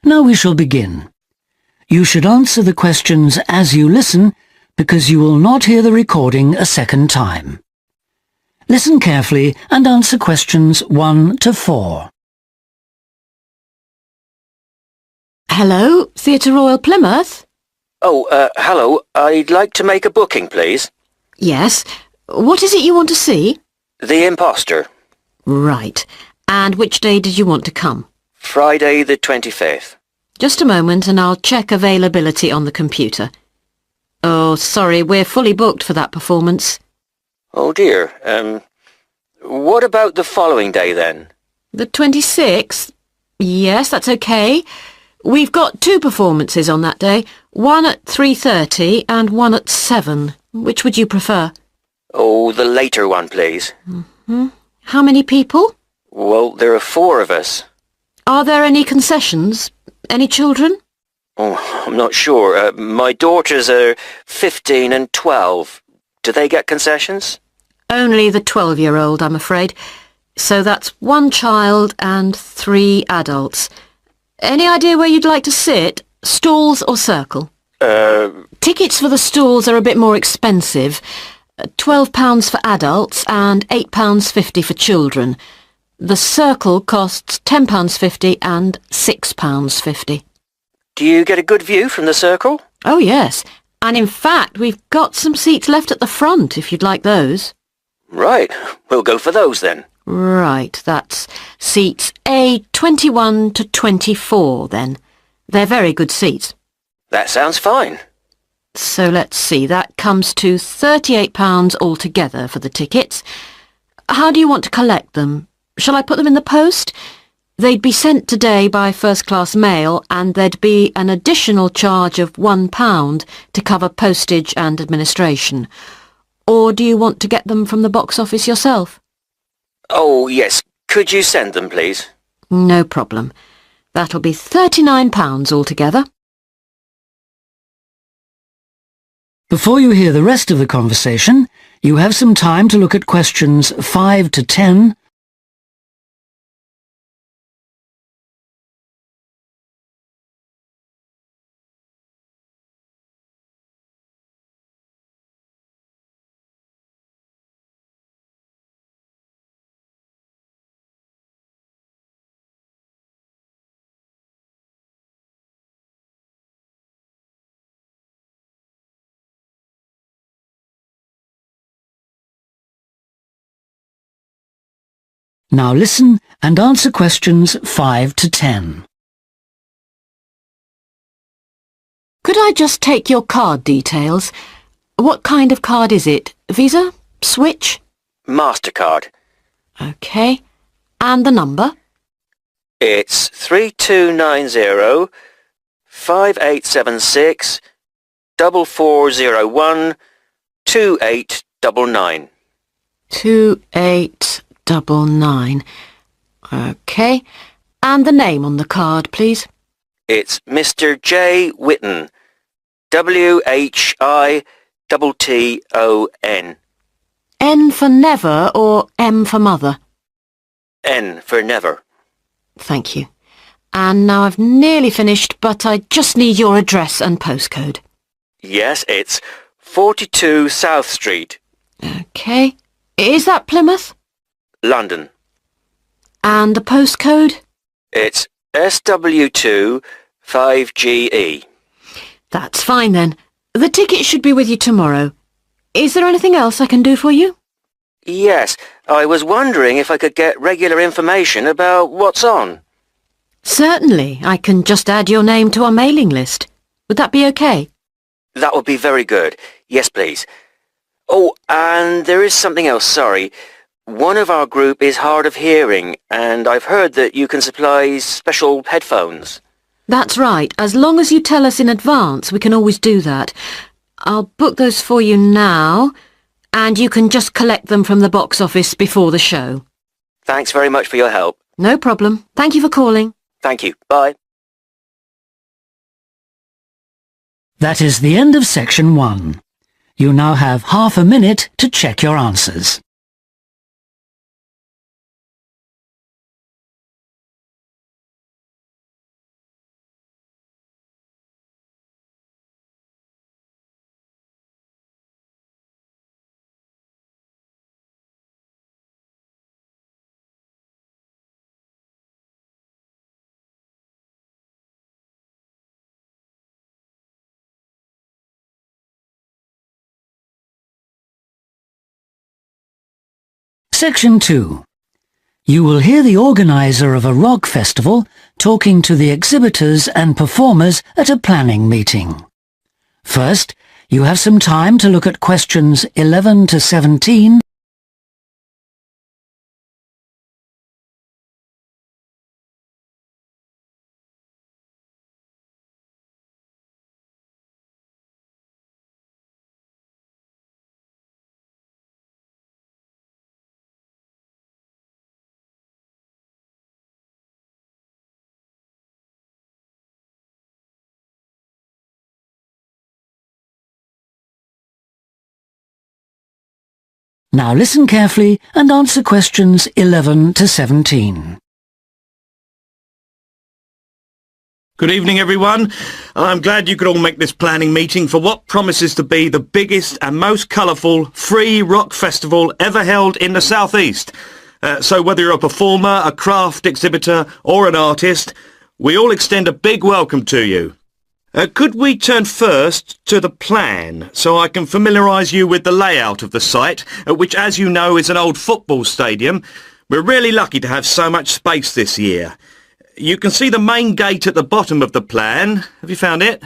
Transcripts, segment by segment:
Now we shall begin. You should answer the questions as you listen, because you will not hear the recording a second time. Listen carefully and answer questions 1 to 4. Hello, Theatre Royal Plymouth? Hello. I'd like to make a booking, please. Yes. What is it you want to see? The Imposter. Right. And which day did you want to come? Friday the 25th. Just a moment and I'll check availability on the computer. Oh, sorry, we're fully booked for that performance. Oh dear. What about the following day then? The 26th? Yes, that's okay. We've got 2 performances on that day, one at 3:30 and one at 7. Which would you prefer? Oh, the later one, please. How many people? Well, there are 4 of us. Are there any concessions? Any children? Oh, I'm not sure. My daughters are 15 and 12. Do they get concessions? Only the 12-year-old, I'm afraid. So that's 1 child and 3 adults. Any idea where you'd like to sit? Stalls or circle? Tickets for the stalls are a bit more expensive. £12 for adults and £8.50 for children. The circle costs £10.50 and £6.50. Do you get a good view from the circle? Oh, yes. And in fact, we've got some seats left at the front, if you'd like those. Right. We'll go for those then. Right, that's seats A21 to 24 then. They're very good seats. That sounds fine. So let's see, that comes to £38 altogether for the tickets. How do you want to collect them? Shall I put them in the post? They'd be sent today by first-class mail and there'd be an additional charge of £1 to cover postage and administration. Or do you want to get them from the box office yourself? Oh, yes. Could you send them, please? No problem. That'll be £39 altogether. Before you hear the rest of the conversation, you have some time to look at questions 5 to 10, Now listen and answer questions 5 to 10. Could I just take your card details? What kind of card is it? Visa? Switch? MasterCard. OK. And the number? It's 3290 5876 4401 2899. 2899. OK. And the name on the card, please? It's Mr. J. Whitton. WHITTON. N for never or M for mother? N for never. Thank you. And now I've nearly finished, but I just need your address and postcode. Yes, it's 42 South Street. OK. Is that Plymouth? London. And the postcode? It's SW2 5GE. That's fine then. The ticket should be with you tomorrow. Is there anything else I can do for you? Yes, I was wondering if I could get regular information about what's on. Certainly. I can just add your name to our mailing list. Would that be OK? That would be very good. Yes, please. Oh, and there is something else, sorry. One of our group is hard of hearing, and I've heard that you can supply special headphones. That's right. As long as you tell us in advance, we can always do that. I'll book those for you now, and you can just collect them from the box office before the show. Thanks very much for your help. No problem. Thank you for calling. Thank you. Bye. That is the end of section 1. You now have half a minute to check your answers. Section 2. You will hear the organizer of a rock festival talking to the exhibitors and performers at a planning meeting. First, you have some time to look at questions 11 to 17. Now listen carefully and answer questions 11 to 17. Good evening, everyone. I'm glad you could all make this planning meeting for what promises to be the biggest and most colourful free rock festival ever held in the South East. So whether you're a performer, a craft exhibitor or an artist, we all extend a big welcome to you. Could we turn first to the plan so I can familiarise you with the layout of the site, which, as you know, is an old football stadium. We're really lucky to have so much space this year. You can see the main gate at the bottom of the plan. Have you found it?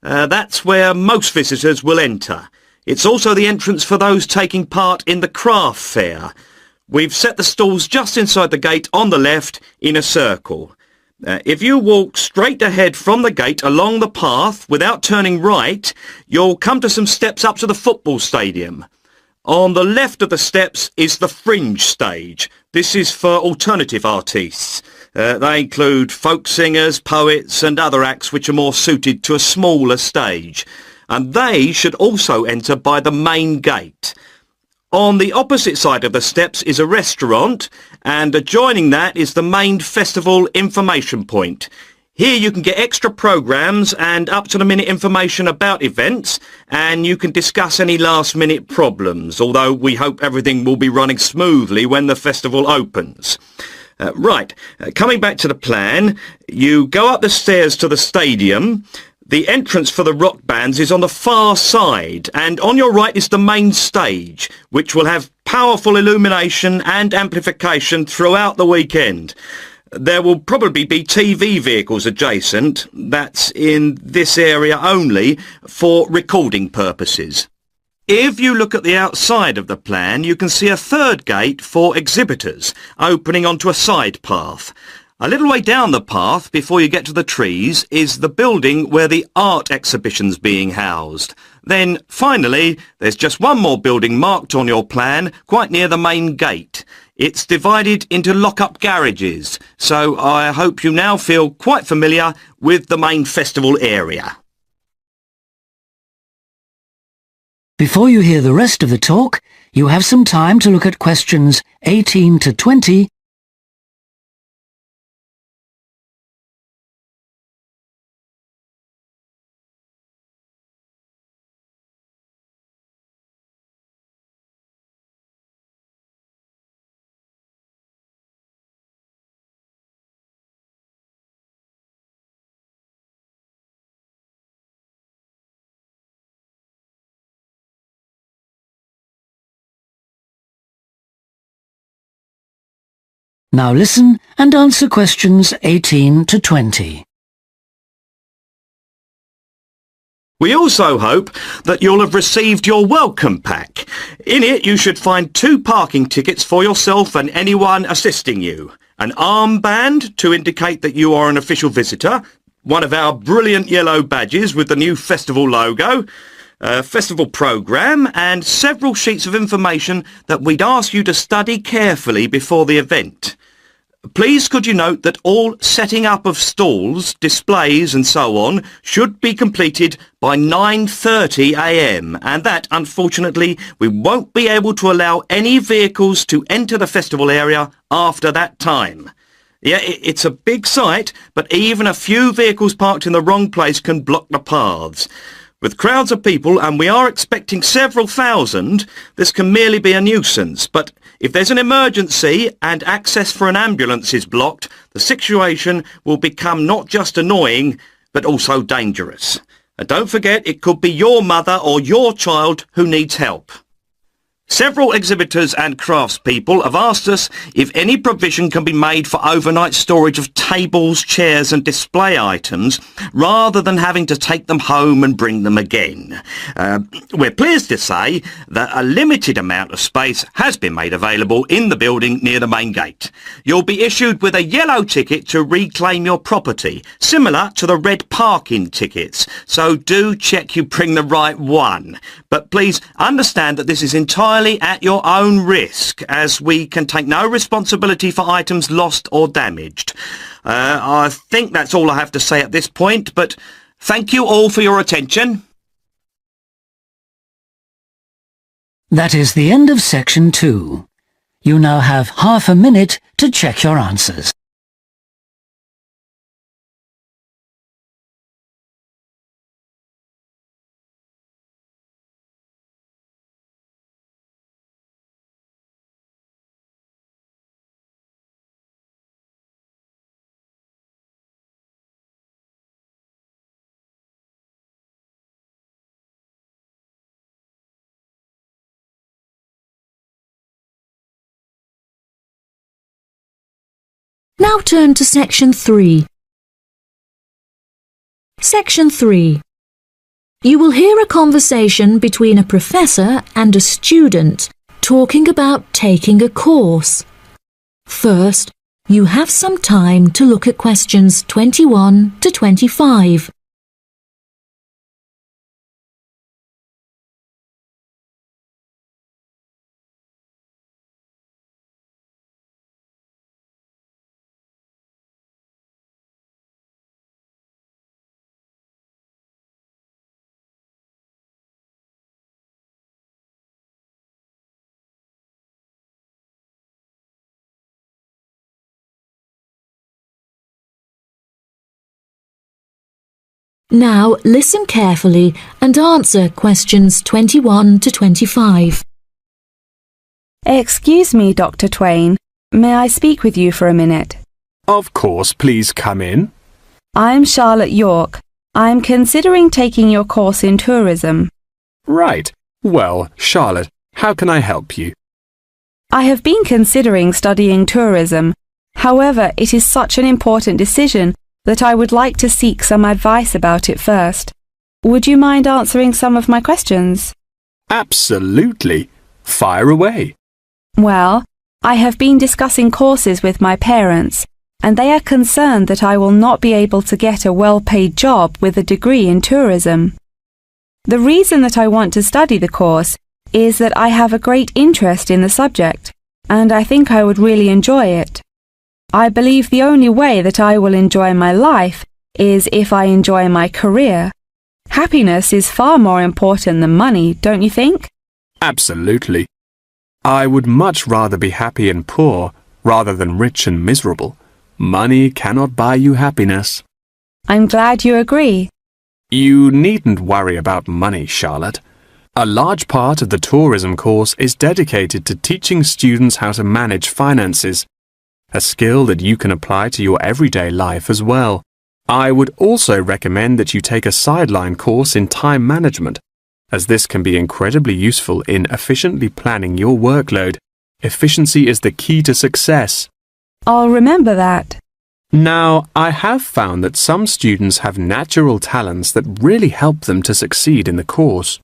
That's where most visitors will enter. It's also the entrance for those taking part in the craft fair. We've set the stalls just inside the gate on the left in a circle. If you walk straight ahead from the gate along the path without turning right, you'll come to some steps up to the football stadium. On the left of the steps is the fringe stage. This is for alternative artists. They include folk singers, poets and other acts which are more suited to a smaller stage. And they should also enter by the main gate. On the opposite side of the steps is a restaurant, and adjoining that is the main festival information point. Here you can get extra programmes and up-to-the-minute information about events, and you can discuss any last-minute problems, although we hope everything will be running smoothly when the festival opens. Coming back to the plan, you go up the stairs to the stadium. The entrance for the rock bands is on the far side, and on your right is the main stage, which will have powerful illumination and amplification throughout the weekend. There will probably be TV vehicles adjacent, that's in this area only, for recording purposes. If you look at the outside of the plan, you can see a third gate for exhibitors, opening onto a side path. A little way down the path, before you get to the trees, is the building where the art exhibition's being housed. Then, finally, there's just one more building marked on your plan, quite near the main gate. It's divided into lock-up garages, so I hope you now feel quite familiar with the main festival area. Before you hear the rest of the talk, you have some time to look at questions 18 to 20. Now listen and answer questions 18 to 20. We also hope that you'll have received your welcome pack. In it you should find 2 parking tickets for yourself and anyone assisting you, an armband to indicate that you are an official visitor, one of our brilliant yellow badges with the new festival logo, a festival programme and several sheets of information that we'd ask you to study carefully before the event. Please could you note that all setting up of stalls, displays and so on should be completed by 9:30 a.m. and that, unfortunately, we won't be able to allow any vehicles to enter the festival area after that time. Yeah, it's a big site, but even a few vehicles parked in the wrong place can block the paths. With crowds of people, and we are expecting several thousand, this can merely be a nuisance, but if there's an emergency and access for an ambulance is blocked, the situation will become not just annoying, but also dangerous. And don't forget, it could be your mother or your child who needs help. Several exhibitors and craftspeople have asked us if any provision can be made for overnight storage of tables, chairs and display items rather than having to take them home and bring them again. We're pleased to say that a limited amount of space has been made available in the building near the main gate. You'll be issued with a yellow ticket to reclaim your property, similar to the red parking tickets, so do check you bring the right one. But please understand that this is entirely at your own risk, as we can take no responsibility for items lost or damaged. I think that's all I have to say at this point, but thank you all for your attention. That is the end of section 2. You now have half a minute to check your answers. Now turn to Section 3. Section 3. You will hear a conversation between a professor and a student talking about taking a course. First, you have some time to look at questions 21 to 25. Now listen carefully and answer questions 21 to 25. Excuse me, Dr. Twain. May I speak with you for a minute? Of course, please come in. I'm Charlotte York. I'm considering taking your course in tourism. Right. Well, Charlotte, how can I help you? I have been considering studying tourism. However, it is such an important decision that I would like to seek some advice about it first. Would you mind answering some of my questions? Absolutely. Fire away. Well, I have been discussing courses with my parents, and they are concerned that I will not be able to get a well-paid job with a degree in tourism. The reason that I want to study the course is that I have a great interest in the subject, and I think I would really enjoy it. I believe the only way that I will enjoy my life is if I enjoy my career. Happiness is far more important than money, don't you think? Absolutely. I would much rather be happy and poor rather than rich and miserable. Money cannot buy you happiness. I'm glad you agree. You needn't worry about money, Charlotte. A large part of the tourism course is dedicated to teaching students how to manage finances, a skill that you can apply to your everyday life as well. I would also recommend that you take a sideline course in time management, as this can be incredibly useful in efficiently planning your workload. Efficiency is the key to success. I'll remember that. Now, I have found that some students have natural talents that really help them to succeed in the course.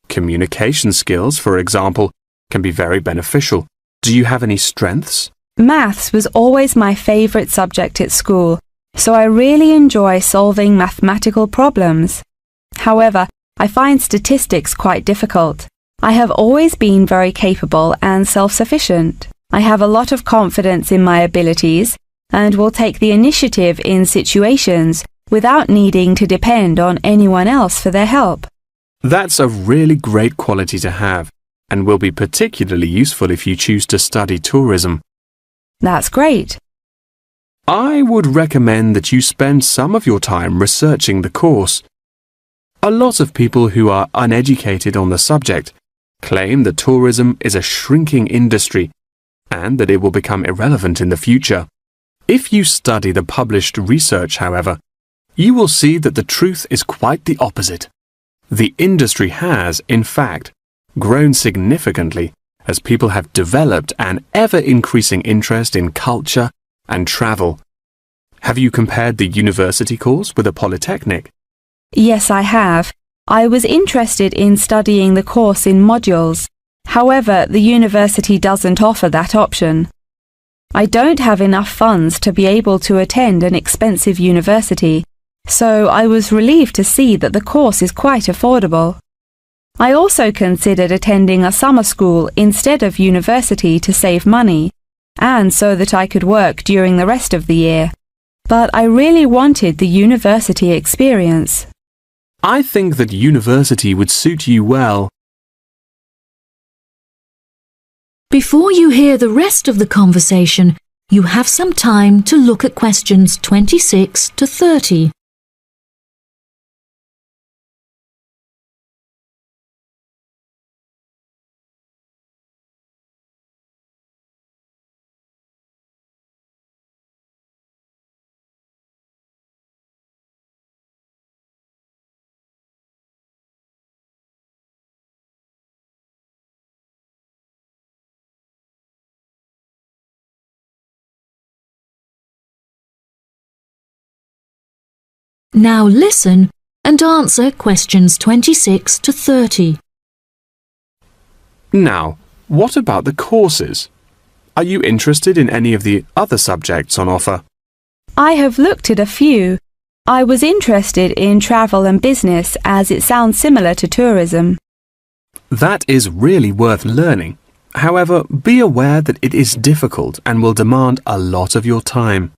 Communication skills, for example, can be very beneficial. Do you have any strengths? Maths was always my favourite subject at school, so I really enjoy solving mathematical problems. However, I find statistics quite difficult. I have always been very capable and self-sufficient. I have a lot of confidence in my abilities and will take the initiative in situations without needing to depend on anyone else for their help. That's a really great quality to have and will be particularly useful if you choose to study tourism. That's great. I would recommend that you spend some of your time researching the course. A lot of people who are uneducated on the subject claim that tourism is a shrinking industry and that it will become irrelevant in the future. If you study the published research, however, you will see that the truth is quite the opposite. The industry has, in fact, grown significantly as people have developed an ever-increasing interest in culture and travel. Have you compared the university course with a polytechnic? Yes, I have. I was interested in studying the course in modules. However, the university doesn't offer that option. I don't have enough funds to be able to attend an expensive university, so I was relieved to see that the course is quite affordable. I also considered attending a summer school instead of university to save money, and so that I could work during the rest of the year. But I really wanted the university experience. I think that university would suit you well. Before you hear the rest of the conversation, you have some time to look at questions 26 to 30. Now listen and answer questions 26 to 30. Now, what about the courses? Are you interested in any of the other subjects on offer? I have looked at a few. I was interested in travel and business as it sounds similar to tourism. That is really worth learning. However, be aware that it is difficult and will demand a lot of your time.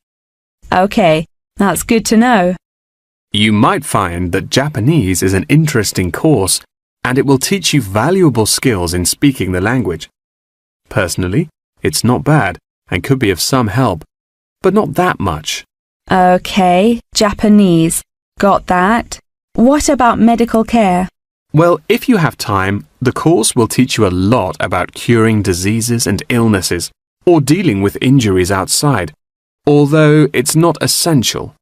Okay, that's good to know. You might find that Japanese is an interesting course and it will teach you valuable skills in speaking the language. Personally, it's not bad and could be of some help, but not that much. Okay, Japanese. Got that. What about medical care? Well, if you have time, the course will teach you a lot about curing diseases and illnesses or dealing with injuries outside, although it's not essential.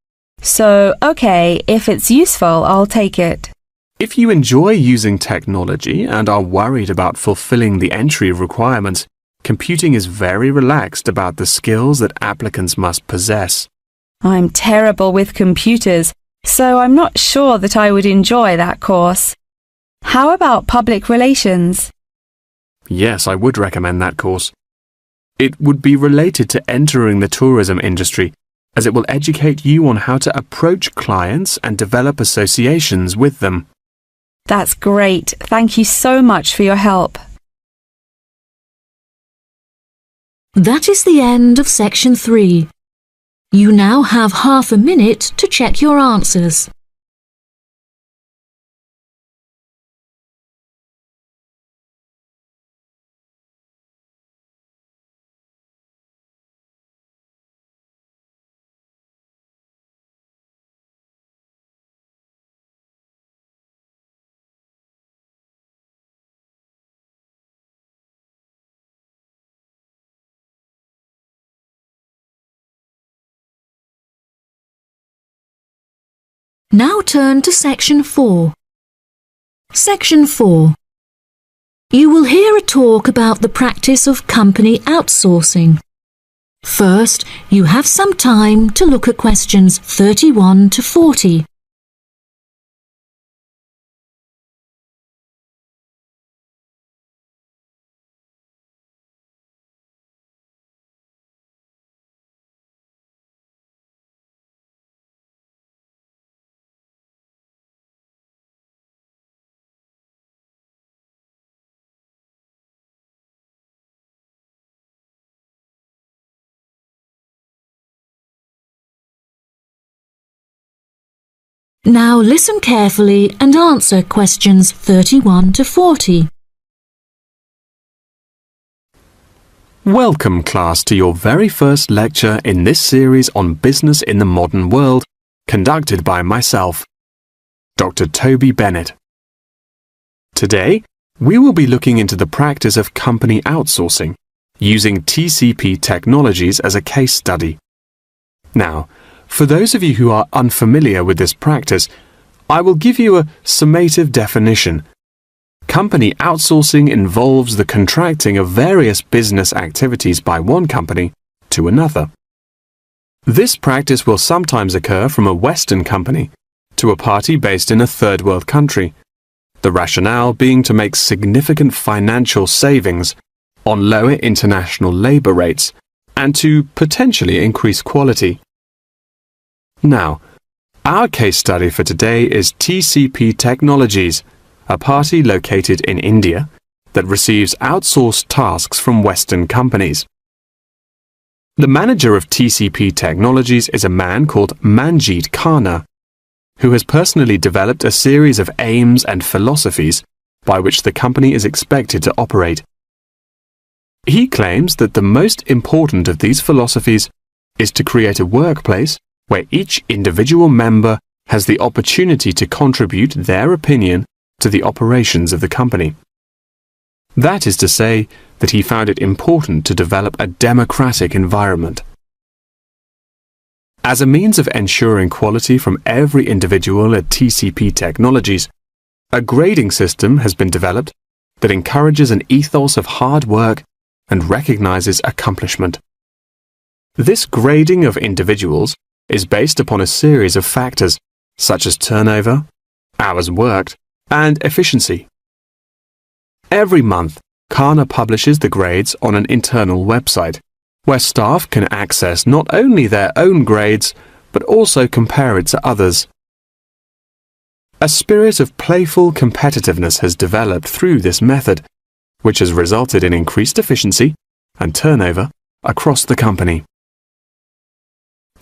So, okay, if it's useful, I'll take it. If you enjoy using technology and are worried about fulfilling the entry requirements, computing is very relaxed about the skills that applicants must possess. I'm terrible with computers, so I'm not sure that I would enjoy that course. How about public relations? Yes, I would recommend that course. It would be related to entering the tourism industry, as it will educate you on how to approach clients and develop associations with them. That's great. Thank you so much for your help. That is the end of section 3. You now have half a minute to check your answers. Now turn to section 4. Section 4. You will hear a talk about the practice of company outsourcing. First, you have some time to look at questions 31 to 40. Now listen carefully and answer questions 31 to 40. Welcome, class, to your very first lecture in this series on business in the modern world, conducted by myself, Dr. Toby Bennett. Today, we will be looking into the practice of company outsourcing, using TCP technologies as a case study. Now, for those of you who are unfamiliar with this practice, I will give you a summative definition. company outsourcing involves the contracting of various business activities by one company to another. This practice will sometimes occur from a Western company to a party based in a third world country, the rationale being to make significant financial savings on lower international labour rates and to potentially increase quality. Now, our case study for today is TCP Technologies, a party located in India that receives outsourced tasks from Western companies. The manager of TCP Technologies is a man called Manjeet Khanna, who has personally developed a series of aims and philosophies by which the company is expected to operate. He claims that the most important of these philosophies is to create a workplace where each individual member has the opportunity to contribute their opinion to the operations of the company. That is to say that he found it important to develop a democratic environment. As a means of ensuring quality from every individual at TCP Technologies, a grading system has been developed that encourages an ethos of hard work and recognizes accomplishment. This grading of individuals is based upon a series of factors such as turnover, hours worked, and efficiency. Every month, Khanna publishes the grades on an internal website, where staff can access not only their own grades, but also compare it to others. A spirit of playful competitiveness has developed through this method, which has resulted in increased efficiency and turnover across the company.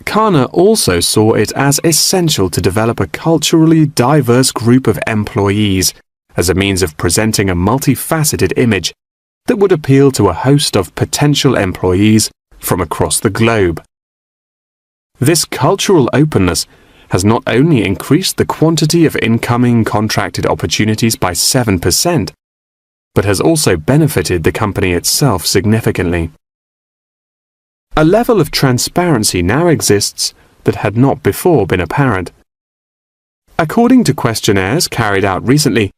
Khanna also saw it as essential to develop a culturally diverse group of employees as a means of presenting a multifaceted image that would appeal to a host of potential employees from across the globe. This cultural openness has not only increased the quantity of incoming contracted opportunities by 7%, but has also benefited the company itself significantly. A level of transparency now exists that had not before been apparent. According to questionnaires carried out recently,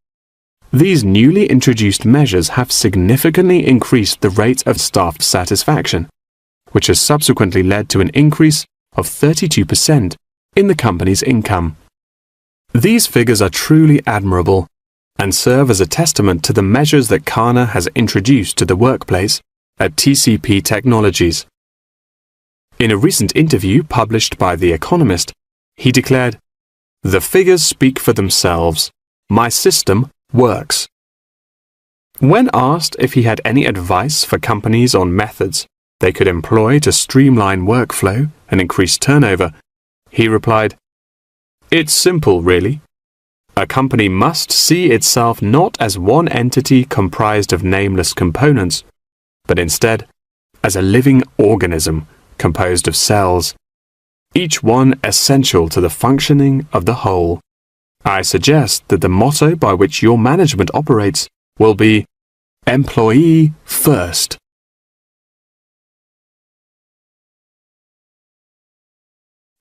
these newly introduced measures have significantly increased the rate of staff satisfaction, which has subsequently led to an increase of 32% in the company's income. These figures are truly admirable and serve as a testament to the measures that Khanna has introduced to the workplace at TCP Technologies. In a recent interview published by The Economist, he declared, "The figures speak for themselves. My system works." When asked if he had any advice for companies on methods they could employ to streamline workflow and increase turnover, he replied, "It's simple, really. A company must see itself not as one entity comprised of nameless components, but instead as a living organism composed of cells, each one essential to the functioning of the whole. I suggest that the motto by which your management operates will be Employee First."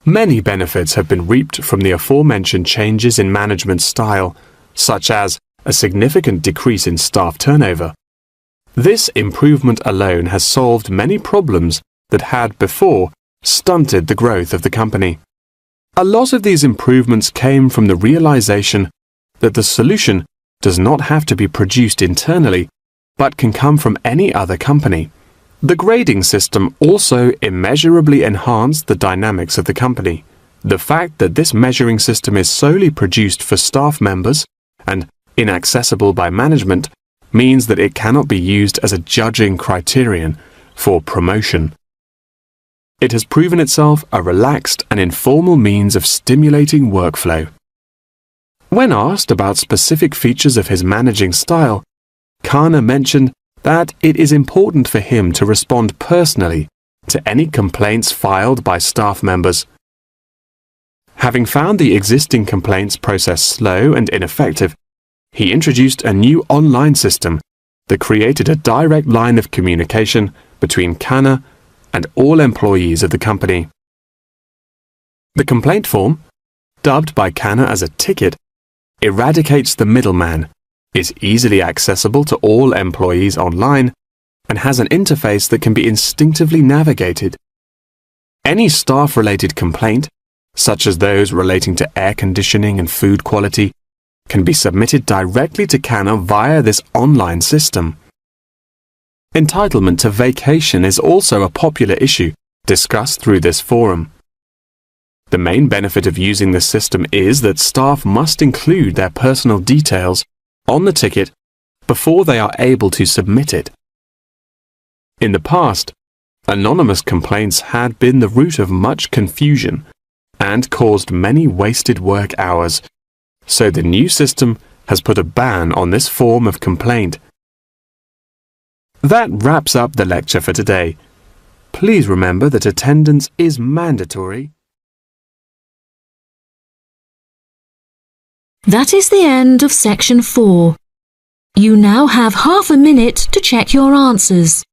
Many benefits have been reaped from the aforementioned changes in management style, such as a significant decrease in staff turnover. This improvement alone has solved many problems that had before stunted the growth of the company. A lot of these improvements came from the realization that the solution does not have to be produced internally, but can come from any other company. The grading system also immeasurably enhanced the dynamics of the company. The fact that this measuring system is solely produced for staff members and inaccessible by management means that it cannot be used as a judging criterion for promotion. It has proven itself a relaxed and informal means of stimulating workflow. When asked about specific features of his managing style, Khanna mentioned that it is important for him to respond personally to any complaints filed by staff members. Having found the existing complaints process slow and ineffective, he introduced a new online system that created a direct line of communication between Khanna and all employees of the company. The complaint form, dubbed by Khanna as a ticket, eradicates the middleman is easily accessible to all employees online, and has an interface that can be instinctively navigated. Any staff-related complaint, such as those relating to air conditioning and food quality, can be submitted directly to Canna via this online system. Entitlement to vacation is also a popular issue discussed through this forum. The main benefit of using this system is that staff must include their personal details on the ticket before they are able to submit it. In the past, anonymous complaints had been the root of much confusion and caused many wasted work hours, so the new system has put a ban on this form of complaint. That wraps up the lecture for today. Please remember that attendance is mandatory. That is the end of section 4. You now have half a minute to check your answers.